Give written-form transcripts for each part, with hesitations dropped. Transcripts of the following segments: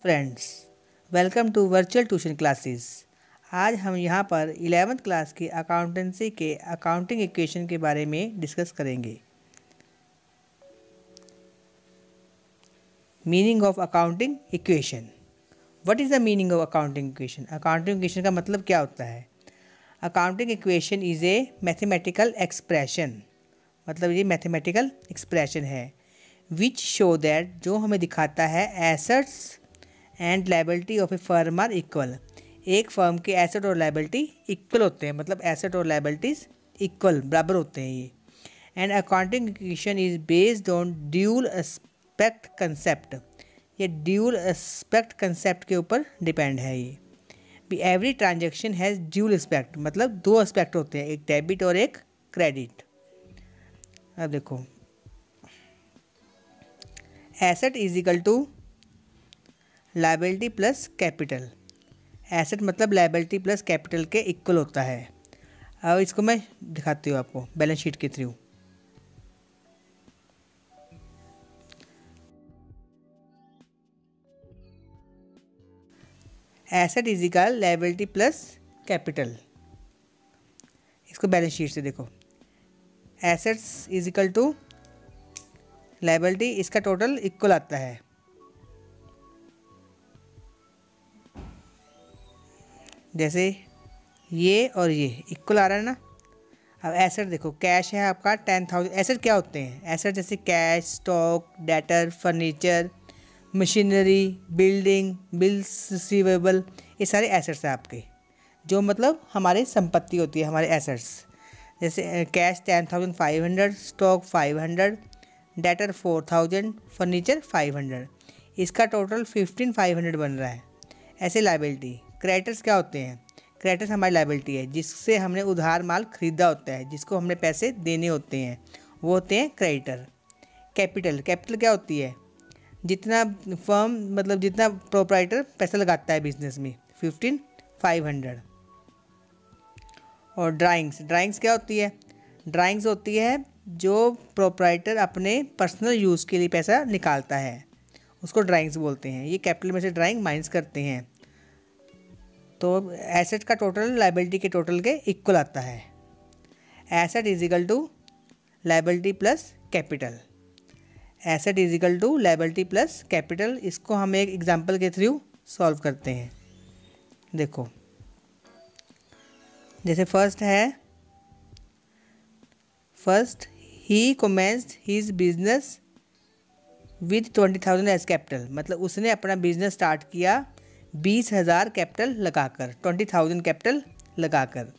Friends, welcome to virtual tuition classes. आज हम यहाँ पर 11th क्लास की अकाउंटेंसी के अकाउंटिंग इक्वेशन के बारे में डिस्कस करेंगे। Meaning of accounting equation. What is the meaning of accounting equation? Accounting equation का मतलब क्या होता है? Accounting equation is a mathematical expression, मतलब ये मैथमेटिकल एक्सप्रेशन है विच शो दैट, जो हमें दिखाता है assets and liability of a firm are equal. एक फर्म के एसेट और लायबिलिटी इक्वल होते हैं, मतलब एसेट और लायबिलिटीज इक्वल बराबर होते हैं ये। And accounting equation is based on dual aspect concept. ये ड्यूल एस्पेक्ट कंसेप्ट के ऊपर डिपेंड है ये भी। Every transaction has dual aspect, मतलब दो एस्पेक्ट होते हैं, एक डेबिट और एक क्रेडिट। अब देखो, asset is equal to liability plus capital. Asset मतलब लायबिलिटी प्लस कैपिटल के इक्वल होता है। अब इसको मैं दिखाती हूँ आपको बैलेंस शीट के through. Asset is equal liability plus capital. इसको बैलेंस शीट से देखो, assets is equal to liability, इसका टोटल इक्वल आता है। जैसे ये और ये इक्वल आ रहा है ना। अब एसेट देखो, कैश है आपका 10,000। एसेट क्या होते हैं? एसेट जैसे cash, stock, debtor, furniture, machinery, building, bills receivable, ये सारे एसेट्स हैं आपके, जो मतलब हमारे संपत्ति होती है, हमारे एसेट्स। जैसे कैश 10,500, स्टॉक 500, डेटर 4,000, फर्नीचर 500, इसका टोटल 15,500 बन रहा है। ऐसे लायबिलिटी। क्रेडिटर्स क्या होते हैं? क्रेडिटर्स हमारी लायबिलिटी है, जिससे हमने उधार माल खरीदा होता है, जिसको हमने पैसे देने होते हैं, वो होते हैं क्रेडिटर। कैपिटल। कैपिटल क्या होती है? जितना फर्म, मतलब जितना प्रोप्राइटर पैसा लगाता है बिजनेस में, 15,500। और ड्राइंग्स। ड्राइंग्स क्या होती है? ड्राइंग्स होती है जो प्रोप्राइटर अपने पर्सनल यूज़ के लिए पैसा निकालता है, उसको ड्राइंग्स बोलते हैं। ये कैपिटल में से ड्राइंग माइनस करते हैं, तो एसेट का टोटल लायबिलिटी के टोटल के इक्वल आता है। Asset is equal to liability plus capital. Asset is equal to liability plus capital. इसको हम एक एग्जांपल के थ्रू सॉल्व करते हैं। देखो, जैसे फर्स्ट ही commenced his business with 20,000 as capital, मतलब उसने अपना बिजनेस स्टार्ट किया 20,000 कैपिटल लगाकर, 20,000 कैपिटल लगाकर,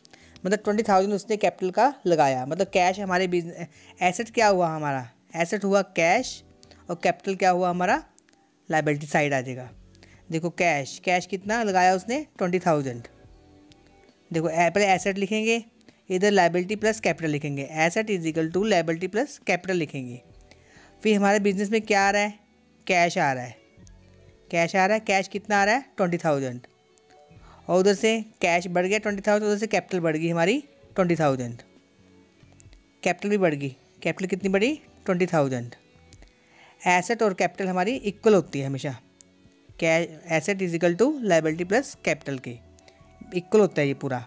मतलब 20,000 उसने कैपिटल का लगाया। मतलब कैश हमारे बिजनेस, एसेट क्या हुआ हमारा? एसेट हुआ कैश, और कैपिटल क्या हुआ हमारा? लायबिलिटी साइड आ जाएगा। देखो, कैश कितना लगाया उसने? 20,000। देखो, पहले एसेट लिखेंगे, इधर लायबिलिटी प्लस कैपिटल लिखेंगे। Asset is equal to liability plus capital लिखेंगे। फिर हमारे बिजनेस में क्या आ रहा है? कैश आ रहा है। कैश कितना आ रहा है? 20,000। और उधर से कैश बढ़ गया 20,000, उधर से कैपिटल बढ़ गई हमारी 20,000। कैपिटल भी बढ़ गई। कैपिटल कितनी बढ़ी? 20,000। एसेट और कैपिटल हमारी इक्वल होती है हमेशा। Asset is equal to liability plus capital के इक्वल होता है ये पूरा।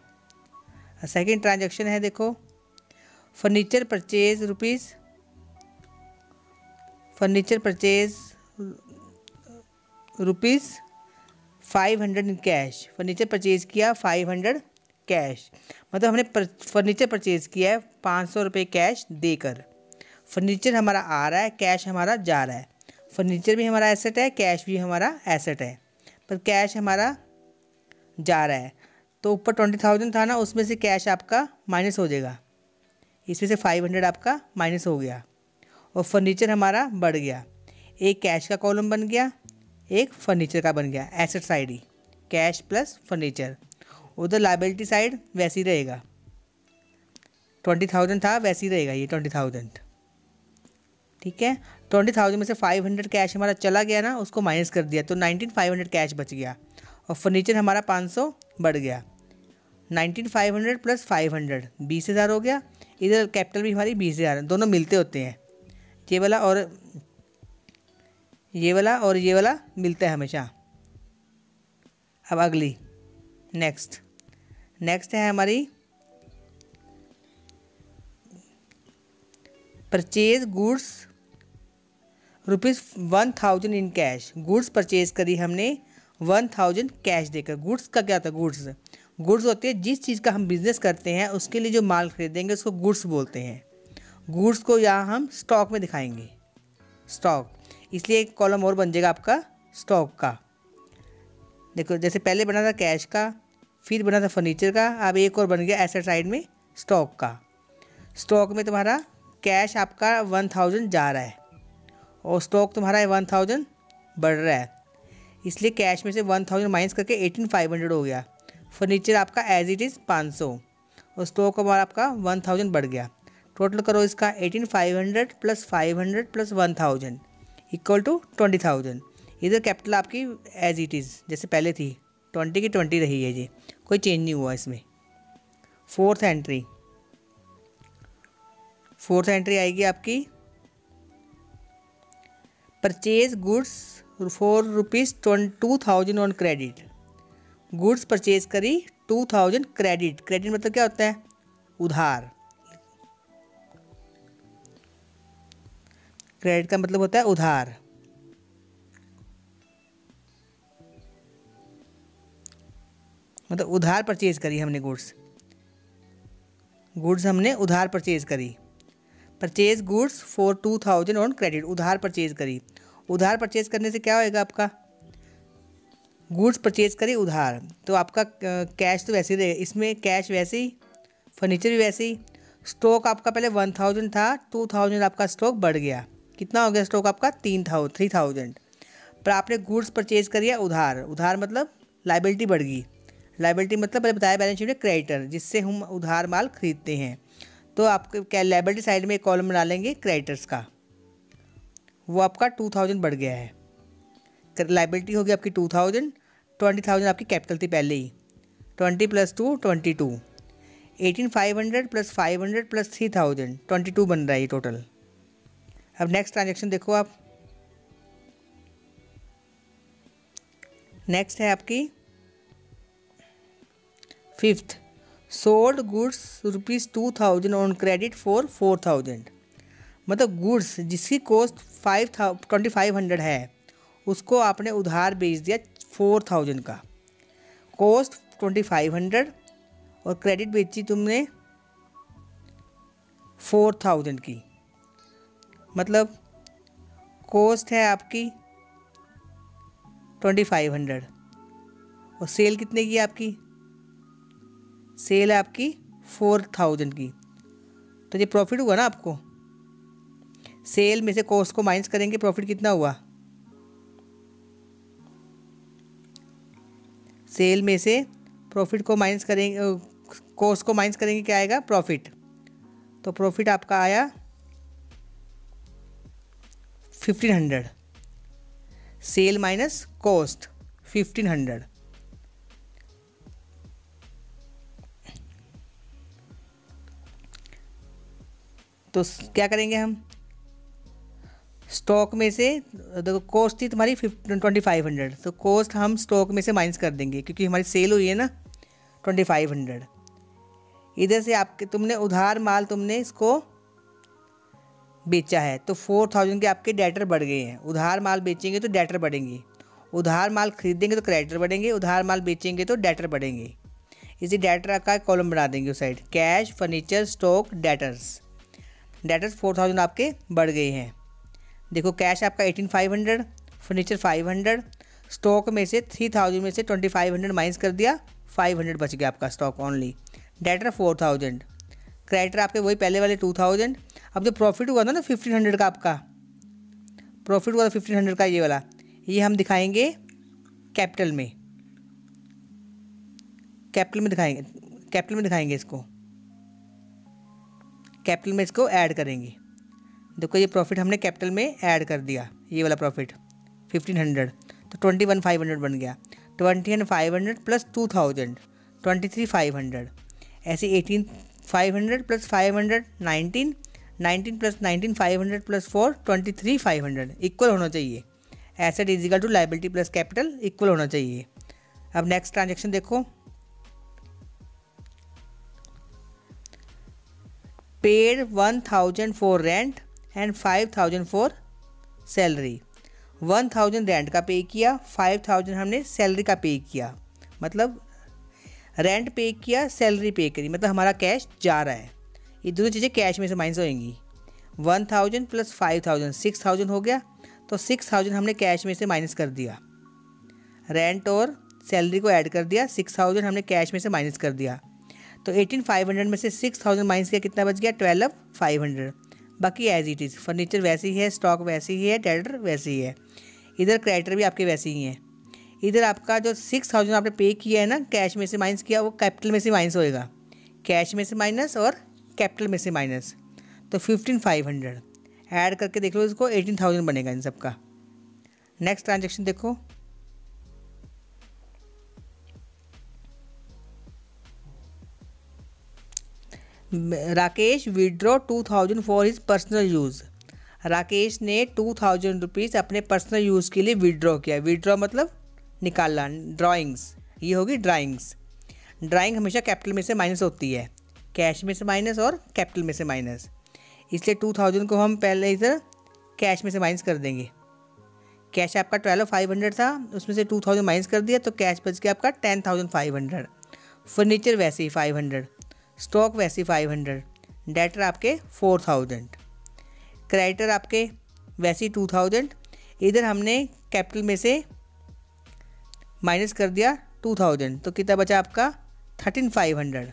सेकेंड ट्रांजेक्शन है, देखो, furniture purchase rupees 500 in cash. Furniture purchase किया 500 कैश, मतलब हमने फर्नीचर परचेज़ किया है 500 रुपये कैश देकर। फर्नीचर हमारा आ रहा है, कैश हमारा जा रहा है। फर्नीचर भी हमारा एसेट है, कैश भी हमारा एसेट है, पर कैश हमारा जा रहा है। तो ऊपर 20,000 था ना, उसमें से कैश आपका माइनस हो जाएगा, इसमें से 500 आपका माइनस हो गया, और फर्नीचर हमारा बढ़ गया। एक कैश का कॉलम बन गया, एक फर्नीचर का बन गया। एसेट साइड ही कैश प्लस फर्नीचर। उधर लायबिलिटी साइड वैसी रहेगा, 20,000 था वैसी रहेगा ये 20,000। ठीक है, 20,000 में से 500 कैश हमारा चला गया ना, उसको माइनस कर दिया, तो 19,500 कैश बच गया, और फर्नीचर हमारा 500 बढ़ गया। 19,500 प्लस 500 20,000 हो गया। इधर कैपिटल भी हमारी 20,000, दोनों मिलते होते हैं। ये वाला और ये वाला मिलता है हमेशा, अब अगली नेक्स्ट है हमारी purchase goods ₹1000 in cash. Goods purchase करी हमने 1000 कैश देकर। गुड्स का क्या होता है? गुड्स होते हैं जिस चीज़ का हम बिजनेस करते हैं उसके लिए जो माल खरीदेंगे उसको गुड्स बोलते हैं। गुड्स को यहाँ हम स्टॉक में दिखाएंगे, स्टॉक, इसलिए एक कॉलम और बन जाएगा आपका स्टॉक का। देखो जैसे पहले बना था कैश का, फिर बना था फर्नीचर का, अब एक और बन गया एसेट साइड में स्टॉक का। स्टॉक में तुम्हारा कैश आपका 1000 जा रहा है और स्टॉक तुम्हारा 1000 बढ़ रहा है, इसलिए कैश में से 1000 माइनस करके 18500 हो गया। फर्नीचर आपका एज इट इज़ 500 और स्टॉक हमारा आपका 1000 बढ़ गया। टोटल करो इसका 18500 + 500 + 1000 इक्वल टू 20000। इधर कैपिटल आपकी एज इट इज़ जैसे पहले थी, 20 की 20 रही है, ये कोई चेंज नहीं हुआ इसमें। फोर्थ एंट्री आएगी आपकी purchase goods for ₹2000 on credit. Goods purchase करी 2000 क्रेडिट। क्रेडिट मतलब क्या होता है? उधार। क्रेडिट का मतलब होता है उधार। मतलब उधार परचेज करी हमने गुड्स हमने उधार परचेज करी। Purchase goods for 2000 on credit, उधार परचेज करी। उधार परचेज करने से क्या होएगा आपका? गुड्स परचेज करी उधार, तो आपका कैश तो वैसे ही रहेगा, इसमें कैश वैसे ही, फर्नीचर भी वैसे ही। स्टॉक आपका पहले 1000 था, 2000 आपका स्टॉक बढ़ गया। कितना हो गया स्टॉक आपका? 3000। पर आपने गुड्स परचेज करिए उधार मतलब लाइबिलिटी बढ़ गई। लाइबिलिटी मतलब मैंने बताया बैलेंस शीट में क्रेडिटर, जिससे हम उधार माल खरीदते हैं। तो आपके क्या लाइबिलिटी साइड में एक कॉलम बना लेंगे क्रेडिटर्स का, वो आपका 2000 बढ़ गया है। लाइबिलिटी होगी आपकी 2000, 20000 आपकी कैपिटल थी पहले ही, 20 + 2 22, 18500 + 500 + 3000 22 बन रहा है ये टोटल। अब नेक्स्ट ट्रांजेक्शन देखो आप। नेक्स्ट है आपकी fifth, sold goods ₹2000 on credit for 4000। मतलब गुड्स जिसकी कॉस्ट 2500 है उसको आपने उधार बेच दिया 4000 का। कॉस्ट 2500 और क्रेडिट बेची तुमने 4000 की। मतलब कॉस्ट है आपकी 2500 और सेल कितने की है आपकी? सेल है आपकी 4000 की। तो ये प्रॉफिट हुआ ना आपको। सेल में से कॉस्ट को माइनस करेंगे, प्रॉफिट कितना हुआ? सेल में से प्रॉफिट को माइनस करेंगे, कॉस्ट को माइनस करेंगे, क्या आएगा? प्रॉफिट। तो प्रॉफिट आपका आया 1500। Sale minus cost 1500। तो क्या करेंगे हम? स्टॉक में से देखो कॉस्ट थी तुम्हारी 2500, तो कॉस्ट हम स्टॉक में से माइनस कर देंगे क्योंकि हमारी सेल हुई है ना 2500। इधर से आपके तुमने उधार माल तुमने इसको बेचा है तो 4000 के आपके डेटर बढ़ गए हैं। उधार माल बेचेंगे तो डेटर बढ़ेंगे, उधार माल खरीदेंगे तो क्रेडिटर बढ़ेंगे, उधार माल बेचेंगे तो डेटर बढ़ेंगे। इसी डेटर का कॉलम बना देंगे उस side, cash, furniture, stock, debtors. Debtors 4000 आपके बढ़ गए हैं। देखो कैश आपका 18500, फर्नीचर 500, स्टॉक में से 3000 में से 2500 माइनस कर दिया, 500 बच गया आपका स्टॉक ओनली। डेटर 4000, क्रेडिटर आपके वही पहले वाले 2000। अब जो प्रॉफिट हुआ था ना 1500 का, आपका प्रॉफिट हुआ था 1500 का, ये वाला, ये हम दिखाएंगे कैपिटल में, कैपिटल में दिखाएंगे इसको, कैपिटल में इसको ऐड करेंगे। देखो ये प्रॉफिट हमने कैपिटल में ऐड कर दिया, ये वाला प्रॉफिट 1500, तो 21500 बन गया। 21500 + 2000 23500, ऐसे 18500 + 500 19, 19 + 19 500 + 4 23500 इक्वल होना चाहिए। Asset is equal to liability plus capital equal होना चाहिए। अब नेक्स्ट ट्रांजेक्शन देखो, paid 1000 for rent and 5000 for salary. 1000 rent का पे किया, 5000 हमने सैलरी का पे किया, मतलब रेंट पे किया, सैलरी पे करी, मतलब हमारा कैश जा रहा है। ये दोनों चीज़ें कैश में से माइनस होएंगी। 1000 प्लस 5000 6000 हो गया, तो 6000 हमने कैश में से माइनस कर दिया। रेंट और सैलरी को ऐड कर दिया, 6000 हमने कैश में से माइनस कर दिया। तो 18500 में से 6000 माइनस किया, कितना बच गया? 12500। बाकी एज इट इज़, फर्नीचर वैसे ही है, स्टॉक वैसे ही है, डेटर वैसे ही है, इधर क्रेडिटर भी आपके वैसे ही हैं। इधर आपका जो 6000 आपने पे किया है ना, कैश में से माइनस किया, वो कैपिटल में से माइनस होएगा, कैश में से माइनस और कैपिटल में से माइनस। तो 15500 ऐड करके देख लो इसको, 18000 बनेगा इन सब का। नेक्स्ट ट्रांजेक्शन देखो, Rakesh withdraw 2000 for his personal use. Rakesh ने 2000 रुपीज़ अपने पर्सनल यूज़ के लिए विड्रॉ किया। विड्रॉ मतलब निकालना, ड्राइंग्स, ये होगी ड्राइंग्स। ड्राइंग हमेशा कैपिटल में से माइनस होती है, कैश में से माइनस और कैपिटल में से माइनस, इसलिए 2000 को हम पहले इधर कैश में से माइनस कर देंगे। कैश आपका 12500 था, उसमें से 2000 माइनस कर दिया, तो कैश बच गया आपका 10500। फर्नीचर वैसे ही 500, स्टॉक वैसे ही 500, डेटर आपके 4000, क्रेडिटर आपके वैसे ही 2000। इधर हमने कैपिटल में से माइनस कर दिया 2000, तो कितना बचा आपका? 13500।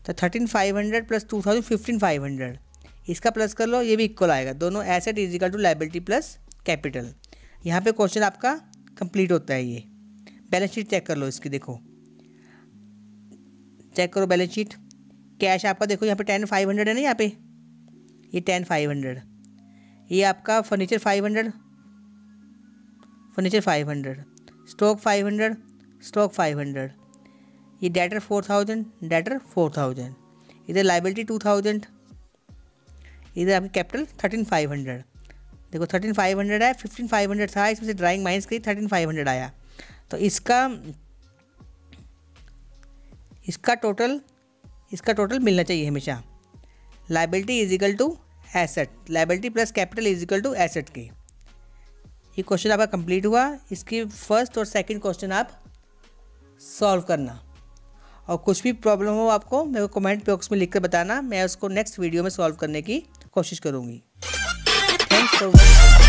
तो 13500 प्लस 2000 15500, इसका प्लस कर लो, ये भी इक्वल आएगा। दोनों asset is equal to liability plus capital. यहाँ पे क्वेश्चन आपका कंप्लीट होता है। ये बैलेंस शीट चेक कर लो इसकी, देखो चेक करो बैलेंस शीट। कैश आपका देखो यहाँ पे 10500 है ना, यहाँ पे ये 10500, ये आपका फर्नीचर 500, फर्नीचर 500, स्टॉक 500, स्टॉक 500, ये डेटर 4000, डेटर 4000, इधर लायबिलिटी 2000, इधर आपकी कैपिटल 13500। देखो 13500 है, 15500 था, इसमें से ड्राइंग माइनस करी, 13500 आया। तो इसका टोटल मिलना चाहिए हमेशा। Liability is equal to asset, liability plus capital is equal to asset के। ये क्वेश्चन आपका कंप्लीट हुआ। इसकी फर्स्ट और सेकंड क्वेश्चन आप सॉल्व करना, और कुछ भी प्रॉब्लम हो आपको मेरे को कमेंट बॉक्स में लिखकर बताना, मैं उसको नेक्स्ट वीडियो में सॉल्व करने की कोशिश करूँगी। Thanks for